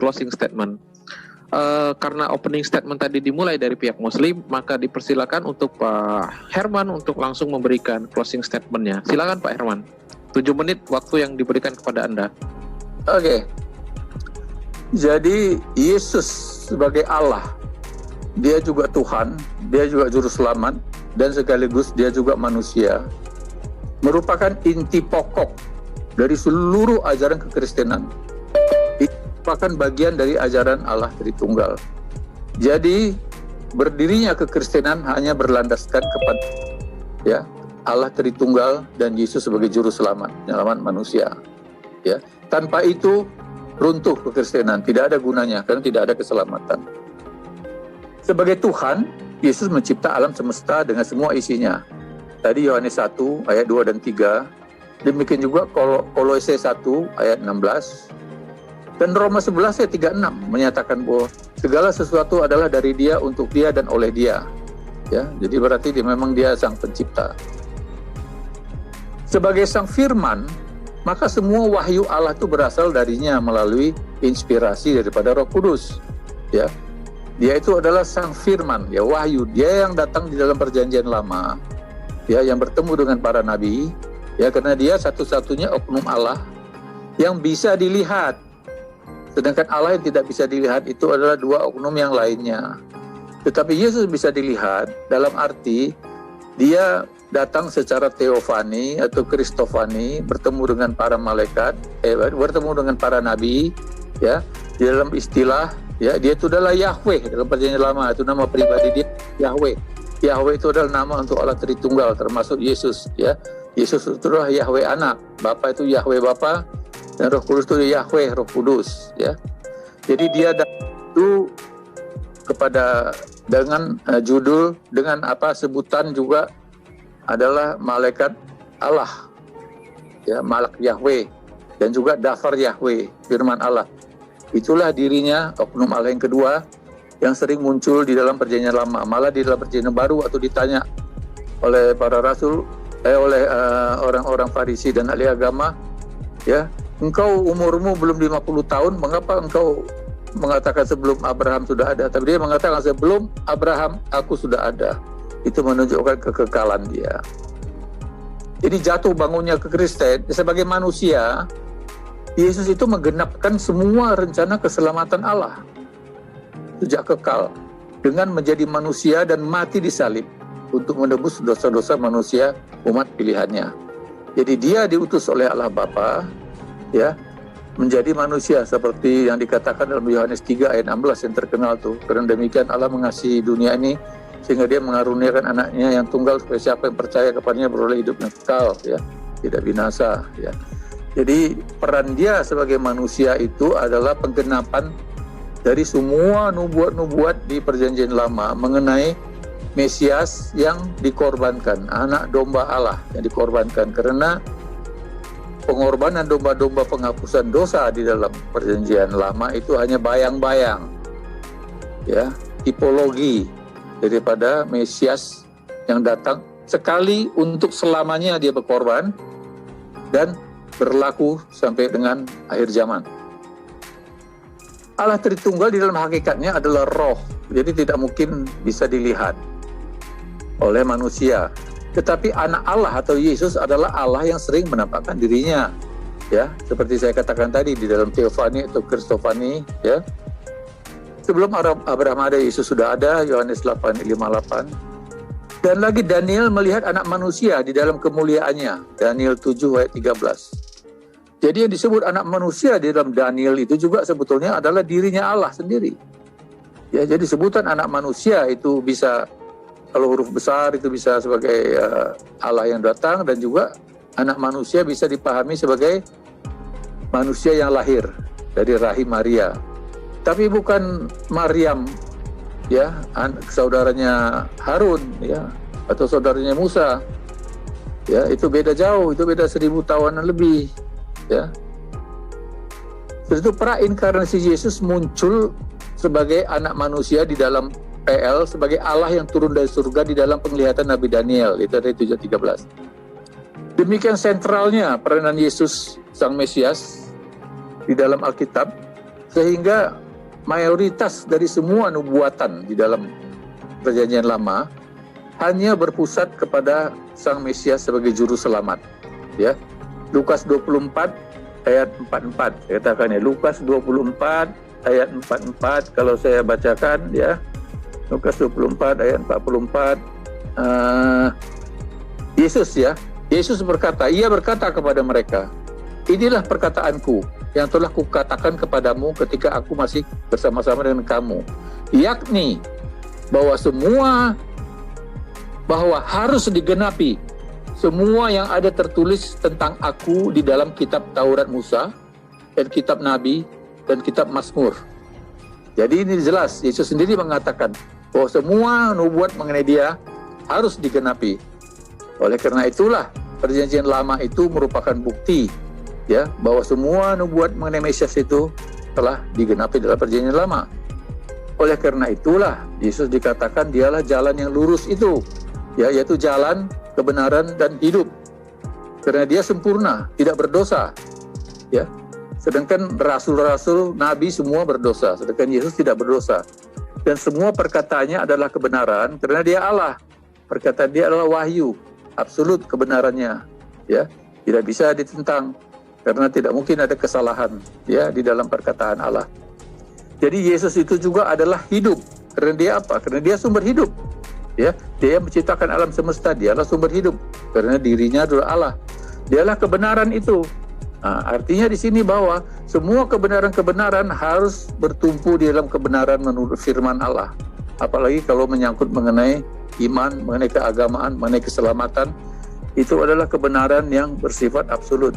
closing statement. Karena opening statement tadi dimulai dari pihak Muslim, maka dipersilakan untuk Pak Herman untuk langsung memberikan closing statementnya. Silakan Pak Herman. 7 menit waktu yang diberikan kepada Anda. Oke. Jadi Yesus sebagai Allah, dia juga Tuhan, dia juga juru selamat, dan sekaligus dia juga manusia. Merupakan inti pokok dari seluruh ajaran kekristenan. Merupakan bagian dari ajaran Allah Tritunggal. Jadi berdirinya kekristenan hanya berlandaskan kepada Allah Tritunggal dan Yesus sebagai juru selamat, penyelamat manusia. Ya, tanpa itu runtuh kekristenan, tidak ada gunanya karena tidak ada keselamatan. Sebagai Tuhan, Yesus mencipta alam semesta dengan semua isinya. Tadi Yohanes 1 ayat 2 dan 3. Demikian juga Kolose 1 ayat 16. Dan Roma 11 ayat 36 menyatakan bahwa segala sesuatu adalah dari Dia, untuk Dia, dan oleh Dia. Ya, jadi berarti memang Dia sang pencipta. Sebagai sang firman, maka semua wahyu Allah itu berasal darinya melalui inspirasi daripada Roh Kudus. Ya, Dia itu adalah sang firman, ya, wahyu. Dia yang datang di dalam perjanjian lama, ya, yang bertemu dengan para nabi, ya, karena Dia satu-satunya oknum Allah yang bisa dilihat. Sedangkan Allah yang tidak bisa dilihat itu adalah dua oknum yang lainnya. Tetapi Yesus bisa dilihat dalam arti Dia datang secara teofani atau kristofani, bertemu dengan para malaikat, bertemu dengan para nabi, ya. Di dalam istilah, ya, Dia itu adalah Yahweh dalam perjanjian lama, itu nama pribadi Dia, Yahweh. Yahweh itu adalah nama untuk Allah Tritunggal, termasuk Yesus, ya. Yesus itu adalah Yahweh anak, Bapa itu Yahweh Bapa, dan Roh Kudus itu Yahweh Roh Kudus, ya. Jadi Dia itu kepada dengan judul, dengan sebutan juga adalah malaikat Allah, ya, Malak Yahweh, dan juga Dafar Yahweh, firman Allah. Itulah dirinya oknum Allah yang kedua yang sering muncul di dalam perjanjian lama, malah di dalam perjanjian baru atau ditanya oleh para rasul, oleh orang-orang Farisi dan ahli agama, ya, engkau umurmu belum 50 tahun, mengapa engkau mengatakan sebelum Abraham sudah ada? Tapi Dia mengatakan sebelum Abraham aku sudah ada. Itu menunjukkan kekekalan Dia. Jadi jatuh bangunnya kekristen sebagai manusia, Yesus itu menggenapkan semua rencana keselamatan Allah sejak kekal dengan menjadi manusia dan mati di salib untuk menebus dosa-dosa manusia umat pilihannya. Jadi Dia diutus oleh Allah Bapa, ya, menjadi manusia seperti yang dikatakan dalam Yohanes 3 ayat 16 yang terkenal tuh. Karena demikian Allah mengasihi dunia ini sehingga Dia mengaruniakan anaknya yang tunggal supaya siapa yang percaya kepadanya beroleh hidup yang kekal, ya, tidak binasa, ya. Jadi peran Dia sebagai manusia itu adalah penggenapan dari semua nubuat-nubuat di perjanjian lama mengenai Mesias yang dikorbankan, anak domba Allah yang dikorbankan, karena pengorbanan domba-domba penghapusan dosa di dalam perjanjian lama itu hanya bayang-bayang, ya, tipologi daripada Mesias yang datang sekali untuk selamanya. Dia berkorban dan berlaku sampai dengan akhir zaman. Allah Tritunggal di dalam hakikatnya adalah roh, jadi tidak mungkin bisa dilihat oleh manusia. Tetapi anak Allah atau Yesus adalah Allah yang sering menampakkan dirinya, ya, seperti saya katakan tadi di dalam teofani atau kristofani, ya. Sebelum Abraham ada, Yesus sudah ada, Yohanes 8:58. Dan lagi Daniel melihat anak manusia di dalam kemuliaannya, Daniel 7 ayat 13. Jadi yang disebut anak manusia di dalam Daniel itu juga sebetulnya adalah dirinya Allah sendiri. Ya, jadi sebutan anak manusia itu bisa, kalau huruf besar itu bisa sebagai Allah yang datang, dan juga anak manusia bisa dipahami sebagai manusia yang lahir dari rahim Maria. Tapi bukan Maryam, ya, saudaranya Harun, ya, atau saudaranya Musa. Ya, itu beda jauh, itu beda 1000 tahunan lebih, ya. Terus itu prainkarnasi Yesus muncul sebagai anak manusia di dalam PL, sebagai Allah yang turun dari surga di dalam penglihatan Nabi Daniel, itu dari 7:13. Demikian sentralnya peranan Yesus sang Mesias di dalam Alkitab, Sehingga mayoritas dari semua nubuatan di dalam Perjanjian Lama hanya berpusat kepada Sang Mesias sebagai juru selamat. Ya, Lukas 24 ayat 44. Saya katakan ya, Lukas 24 ayat 44 kalau saya bacakan ya. Lukas 24 ayat 44. Yesus berkata, ia berkata kepada mereka, inilah perkataanku yang telah kukatakan kepadamu ketika aku masih bersama-sama dengan kamu, yakni bahwa harus digenapi semua yang ada tertulis tentang aku di dalam kitab Taurat Musa dan kitab Nabi dan kitab Mazmur. Jadi ini jelas, Yesus sendiri mengatakan bahwa semua nubuat mengenai dia harus digenapi. Oleh karena itulah Perjanjian Lama itu merupakan bukti ya bahwa semua nubuat mengenai Mesias itu telah digenapi dalam Perjanjian Lama. Oleh karena itulah Yesus dikatakan dialah jalan yang lurus itu, ya, yaitu jalan kebenaran dan hidup. Karena dia sempurna, tidak berdosa. Ya. Sedangkan rasul-rasul, nabi semua berdosa, sedangkan Yesus tidak berdosa. Dan semua perkataannya adalah kebenaran karena dia Allah. Perkataan dia adalah wahyu, absolut kebenarannya, ya. Tidak bisa ditentang karena tidak mungkin ada kesalahan ya di dalam perkataan Allah. Jadi Yesus itu juga adalah hidup. Karena dia apa? Karena dia sumber hidup. Ya, dia yang menciptakan alam semesta, dialah sumber hidup. Karena dirinya adalah Allah. Dialah kebenaran itu. Nah, artinya di sini bahwa semua kebenaran-kebenaran harus bertumpu di dalam kebenaran menurut firman Allah. Apalagi kalau menyangkut mengenai iman, mengenai keagamaan, mengenai keselamatan, itu adalah kebenaran yang bersifat absolut.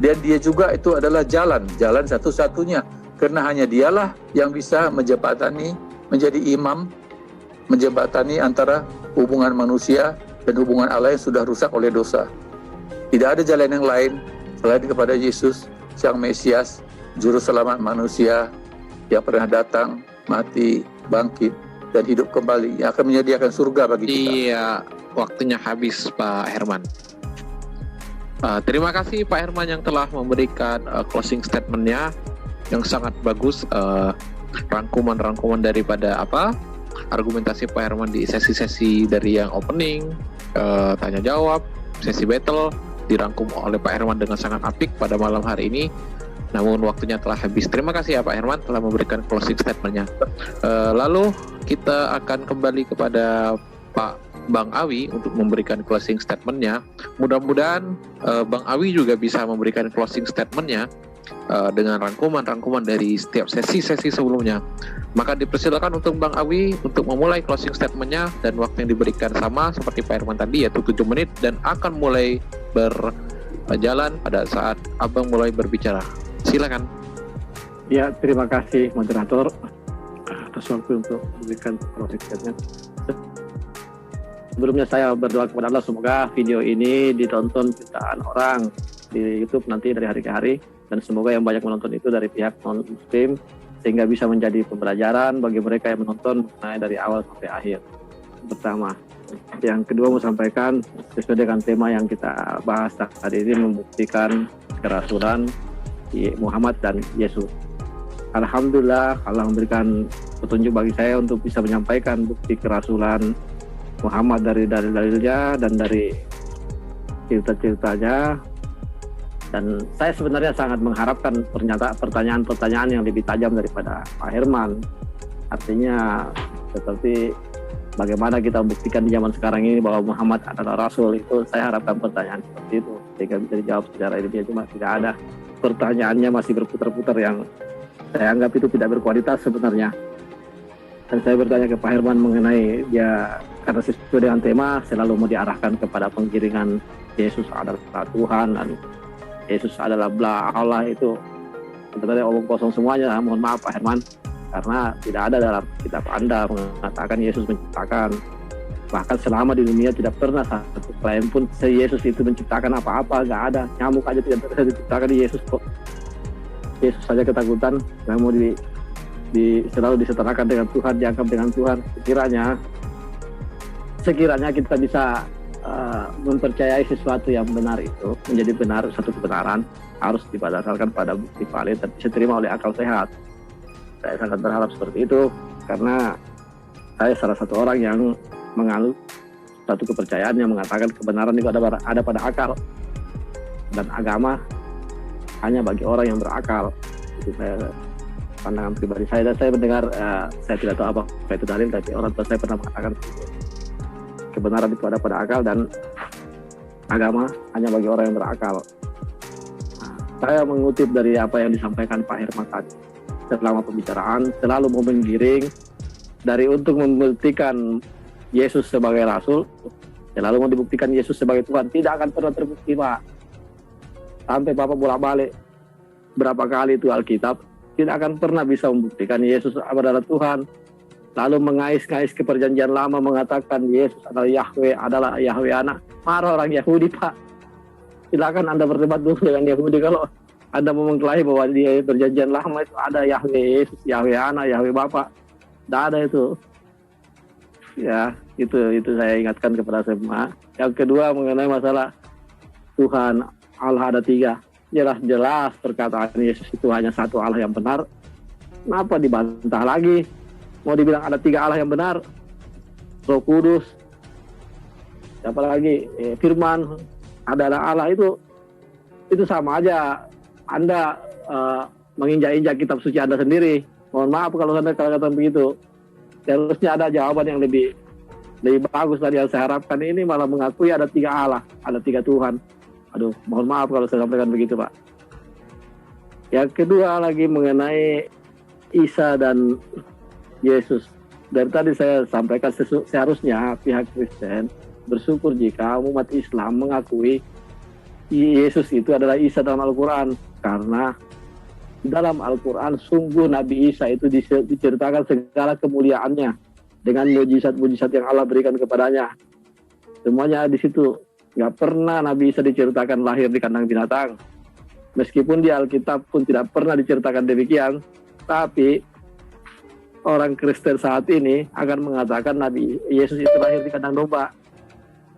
Dan dia juga itu adalah jalan satu-satunya. Karena hanya dialah yang bisa menjembatani, menjadi imam, menjembatani antara hubungan manusia dan hubungan Allah yang sudah rusak oleh dosa. Tidak ada jalan yang lain selain kepada Yesus, Sang Mesias, Juru Selamat manusia yang pernah datang, mati, bangkit, dan hidup kembali, yang akan menyediakan surga bagi kita. Iya, waktunya habis Pak Herman. Terima kasih Pak Herman yang telah memberikan closing statement-nya yang sangat bagus, rangkuman daripada argumentasi Pak Herman di sesi-sesi dari yang opening, tanya jawab, sesi battle dirangkum oleh Pak Herman dengan sangat apik pada malam hari ini. Namun waktunya telah habis. Terima kasih ya Pak Herman telah memberikan closing statement-nya. Lalu kita akan kembali kepada Pak Bang Awi untuk memberikan closing statement-nya. Mudah-mudahan Bang Awi juga bisa memberikan closing statement-nya dengan rangkuman dari setiap sesi-sesi sebelumnya. Maka dipersilakan untuk Bang Awi untuk memulai closing statement-nya, dan waktu yang diberikan sama seperti Pak Herman tadi, yaitu 7 menit, dan akan mulai berjalan pada saat Abang mulai berbicara. Silakan. Ya, terima kasih moderator atas waktu untuk memberikan closing statement. Sebelumnya saya berdoa kepada Allah semoga video ini ditonton jutaan orang di YouTube nanti dari hari ke hari, dan semoga yang banyak menonton itu dari pihak non-muslim sehingga bisa menjadi pembelajaran bagi mereka yang menonton dari awal sampai akhir. Pertama. Yang kedua mau sampaikan sesuai dengan tema yang kita bahas tadi ini, membuktikan kerasulan Muhammad dan Yesus. Alhamdulillah Allah memberikan petunjuk bagi saya untuk bisa menyampaikan bukti kerasulan Muhammad dari dalil-dalilnya dan dari cerita-ceritanya. Dan saya sebenarnya sangat mengharapkan pertanyaan-pertanyaan yang lebih tajam daripada Pak Herman. Artinya seperti bagaimana kita membuktikan di zaman sekarang ini bahwa Muhammad adalah Rasul, itu saya harapkan pertanyaan seperti itu sehingga bisa dijawab secara ilmiah. Cuma tidak ada, pertanyaannya masih berputar-putar yang saya anggap itu tidak berkualitas sebenarnya. Dan saya bertanya ke Pak Herman mengenai dia, karena sesuai dengan tema selalu mau diarahkan kepada penggiringan Yesus adalah Tuhan dan Yesus adalah Allah, itu sebenarnya omong kosong semuanya. Mohon maaf Pak Herman, karena tidak ada dalam kitab Anda mengatakan Yesus menciptakan. Bahkan selama di dunia tidak pernah satu klien pun Yesus itu menciptakan apa-apa, nggak ada. Nyamuk aja tidak bisa diciptakan di Yesus kok. Yesus saja ketakutan, nggak mau selalu disetarakan dengan Tuhan, dianggap dengan Tuhan. Sekiranya kita bisa mempercayai sesuatu yang benar itu menjadi benar, satu kebenaran harus didasarkan pada bukti valid dan bisa diterima oleh akal sehat. Saya sangat berharap seperti itu karena saya salah satu orang yang menganut satu kepercayaan yang mengatakan kebenaran itu ada pada akal, dan agama hanya bagi orang yang berakal. Itu saya pandangan pribadi saya, dan saya mendengar saya tidak tahu apa itu dalil, tapi orang tua saya pernah mengatakan kebenaran itu ada pada akal dan agama hanya bagi orang yang berakal. Nah, saya mengutip dari apa yang disampaikan Pak Herman tadi selama pembicaraan, selalu mau menggiring dari untuk membuktikan Yesus sebagai Rasul, selalu mau dibuktikan Yesus sebagai Tuhan. Tidak akan pernah terbukti, Pak. Sampai Bapak bolak-balik berapa kali itu Alkitab, tidak akan pernah bisa membuktikan Yesus adalah Tuhan. Lalu mengais-ngais ke perjanjian lama mengatakan Yesus adalah Yahweh anak. Marah orang Yahudi, Pak. Silakan Anda berdebat dulu dengan Yahudi. Kalau Anda mau mengklaim bahwa di perjanjian lama itu ada Yahweh Yesus, Yahweh anak, Yahweh Bapa. Tidak ada itu. Ya, itu saya ingatkan kepada semua. Yang kedua mengenai masalah Tuhan Allah ada 3. Jelas-jelas perkataan Yesus itu hanya satu Allah yang benar. Kenapa dibantah lagi? Mau dibilang ada 3 Allah yang benar, Roh Kudus, siapa lagi, Firman adalah Allah, itu sama aja. Anda menginjak-injak kitab suci Anda sendiri. Mohon maaf kalau Anda katakan begitu. Harusnya ada jawaban yang lebih bagus dari yang saya harapkan. Ini malah mengakui ada 3 Allah, ada 3 Tuhan. Aduh, mohon maaf kalau saya sampaikan begitu, Pak. Yang kedua lagi mengenai Isa dan Yesus. Dari tadi saya sampaikan seharusnya pihak Kristen bersyukur jika umat Islam mengakui Yesus itu adalah Isa dalam Al-Quran. Karena dalam Al-Quran sungguh Nabi Isa itu diceritakan segala kemuliaannya dengan mujizat-mujizat yang Allah berikan kepadanya. Semuanya di situ. Nggak pernah Nabi Isa diceritakan lahir di kandang binatang. Meskipun di Alkitab pun tidak pernah diceritakan demikian, tapi orang Kristen saat ini akan mengatakan Nabi Yesus itu lahir di kandang domba.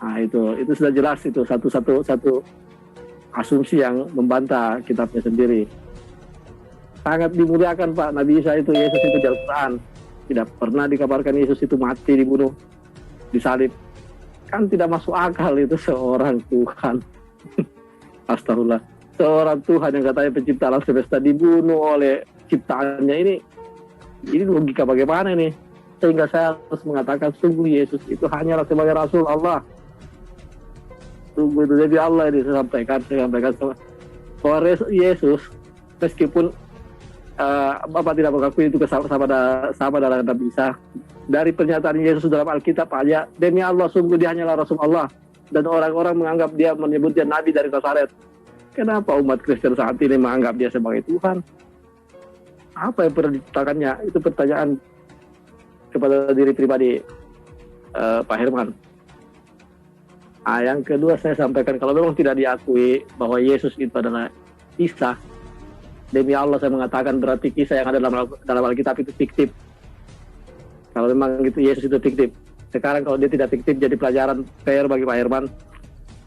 Nah, itu sudah jelas, itu satu asumsi yang membantah kitabnya sendiri. Sangat dimuliakan, Pak, Nabi Isa itu, Yesus itu di Al-Quran. Tidak pernah dikabarkan Yesus itu mati, dibunuh, disalib. Kan tidak masuk akal itu seorang Tuhan. Astagfirullah. Seorang Tuhan yang katanya pencipta alam semesta dibunuh oleh ciptaannya. Ini logika bagaimana nih? Sehingga saya harus mengatakan sungguh Yesus itu hanyalah sebagai Rasul Allah. Sungguh itu jadi Allah ini saya sampaikan bahwa Yesus meskipun Bapak tidak mengakui itu sama dalam Nabi Isa. Dari pernyataan Yesus dalam Alkitab aja, demi Allah sungguh dia hanyalah Rasul Allah, dan orang-orang menganggap dia, menyebut dia Nabi dari Nazaret. Kenapa umat Kristen saat ini menganggap dia sebagai Tuhan? Apa yang pernah diciptakannya? Itu pertanyaan kepada diri pribadi Pak Herman. Yang kedua saya sampaikan, kalau memang tidak diakui bahwa Yesus itu adalah Isa, demi Allah saya mengatakan berarti kisah yang ada dalam Alkitab itu fiktif. Kalau memang gitu Yesus itu fiktif. Sekarang kalau dia tidak fiktif, jadi pelajaran fair bagi Pak Herman.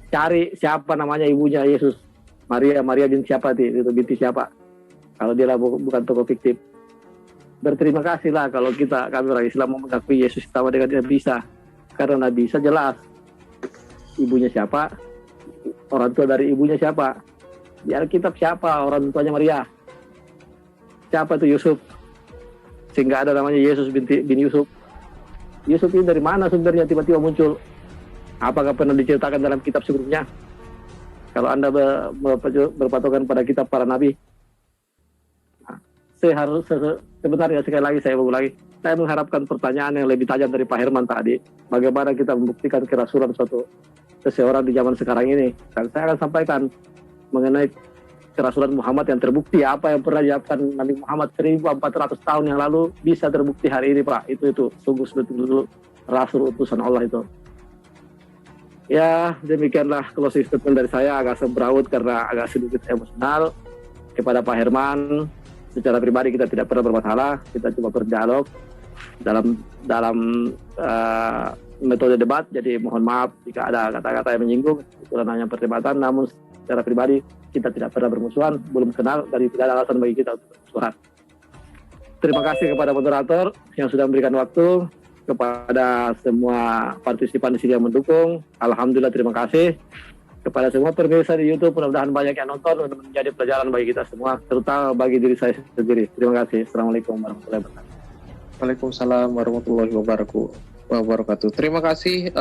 Cari siapa namanya ibunya Yesus. Maria bin siapa itu binti siapa? Kalau dia bukan tokoh fiktif. Berterima kasihlah kalau kami orang Islam mengakui Yesus sama dengan Nabi Isa. Karena Nabi Isa jelas ibunya siapa, orang tua dari ibunya siapa. Di Alkitab siapa orang tuanya Maria? Siapa itu? Yusuf. Sehingga ada namanya Yesus bin Yusuf. Yusuf ini dari mana sumbernya tiba-tiba muncul? Apakah pernah diceritakan dalam kitab sebelumnya? Kalau Anda berpatokan pada kitab para nabi, sebenarnya sekali lagi saya ulangi, saya mengharapkan pertanyaan yang lebih tajam dari Pak Herman tadi. Bagaimana kita membuktikan kerasulan suatu seseorang di zaman sekarang ini? Dan saya akan sampaikan mengenai kerasulan Muhammad yang terbukti. Apa yang pernah dilakukan Nabi Muhammad 1400 tahun yang lalu bisa terbukti hari ini, Pak. Itu sungguh betul-betul rasul utusan Allah itu. Ya, demikianlah closing statement dari saya, agak sembraut karena agak sedikit emosional kepada Pak Herman. Secara pribadi kita tidak pernah bermasalah, kita cuma berdialog dalam metode debat. Jadi mohon maaf jika ada kata-kata yang menyinggung, itu hanya perdebatan. Namun secara pribadi kita tidak pernah bermusuhan, belum kenal, dan tidak ada alasan bagi kita untuk bermusuhan. terima kasih kepada moderator yang sudah memberikan waktu, kepada semua partisipan di sini yang mendukung. Alhamdulillah, terima kasih. Kepada semua pemirsa di YouTube, mudah-mudahan banyak yang nonton untuk menjadi pelajaran bagi kita semua, terutama bagi diri saya sendiri. Terima kasih. Assalamualaikum warahmatullahi wabarakatuh. Waalaikumsalam warahmatullahi wabarakatuh. Terima kasih